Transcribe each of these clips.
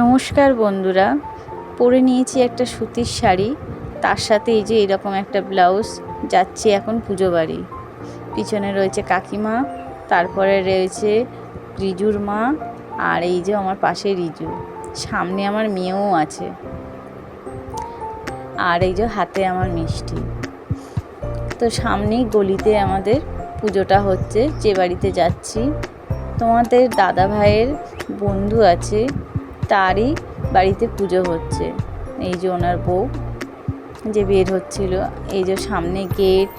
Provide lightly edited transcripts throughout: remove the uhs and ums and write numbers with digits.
নমস্কার বন্ধুরা, পরে নিয়েছি একটা সুতির শাড়ি, তার সাথে এই যে এরকম একটা ব্লাউজ। যাচ্ছি এখন পুজো বাড়ি। পিছনে রয়েছে কাকিমা, তারপরে রয়েছে রিজুর মা, আর এই যে আমার পাশে রিজু, সামনে আমার মেয়েও আছে, আর এই যে হাতে আমার মিষ্টি। তো সামনেই গলিতে আমাদের পুজোটা হচ্ছে, যে বাড়িতে যাচ্ছি। তোমাদের দাদা ভাইয়ের বন্ধু আছে, তারই বাড়িতে পুজো হচ্ছে। এই যে ওনার বউ যে বের হচ্ছিল, এই যে সামনে গেট,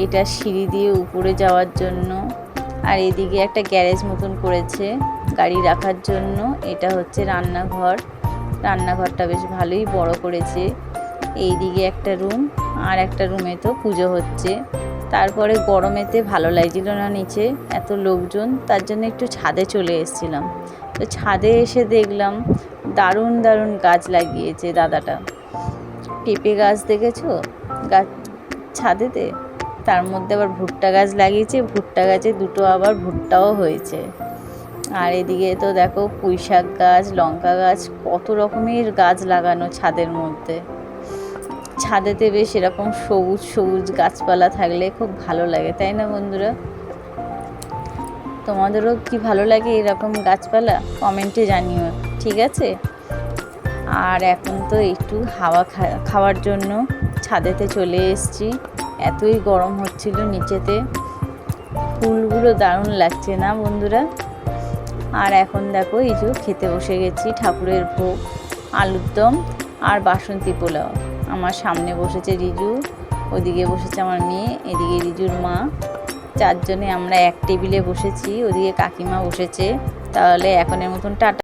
এটা সিঁড়ি দিয়ে উপরে যাওয়ার জন্য। আর এদিকে একটা গ্যারেজ মতন করেছে গাড়ি রাখার জন্য। এটা হচ্ছে রান্নাঘর, রান্নাঘরটা বেশ ভালোই বড় করেছে। এইদিকে একটা রুম, আর একটা রুমে তো পুজো হচ্ছে। তারপরে গরমেতে ভালো লাগছিল না নিচে এত লোকজন, তার জন্য একটু ছাদে চলে এসেছিলাম। তো ছাদে এসে দেখলাম দারুণ দারুণ গাছ লাগিয়েছে দাদাটা। পেঁপে গাছ দেখেছো গাছ ছাদেতে, তার মধ্যে আবার ভুট্টা গাছ লাগিয়েছে, ভুট্টা গাছে দুটো আবার ভুট্টাও হয়েছে। আর এদিকে তো দেখো পুঁই শাক গাছ, লঙ্কা গাছ, কত রকমের গাছ লাগানো ছাদের মধ্যে। ছাদেতে বেশ এরকম সবুজ সবুজ গাছপালা থাকলে খুব ভালো লাগে, তাই না বন্ধুরা? তোমাদেরও কি ভালো লাগে এরকম গাছপালা? কমেন্টে জানিও, ঠিক আছে? আর এখন তো একটু হাওয়া খাওয়ার জন্য ছাদেতে চলে এসেছি। এতই গরম হচ্ছিল নিচেতে। ফুলগুলো দারুণ লাগছে না বন্ধুরা? আর এখন দেখো এই যে খেতে বসে গেছি ঠাকুরের ভোগ, আলুর দম আর বাসন্তী পোলাও। আমার সামনে বসেছে রিজু, ওদিকে বসেছে আমার মেয়ে, এদিকে রিজুর মা। চারজনে আমরা এক টেবিলে বসেছি, ওদিকে কাকিমা বসেছে। তাহলে এখনের মতন টাটা।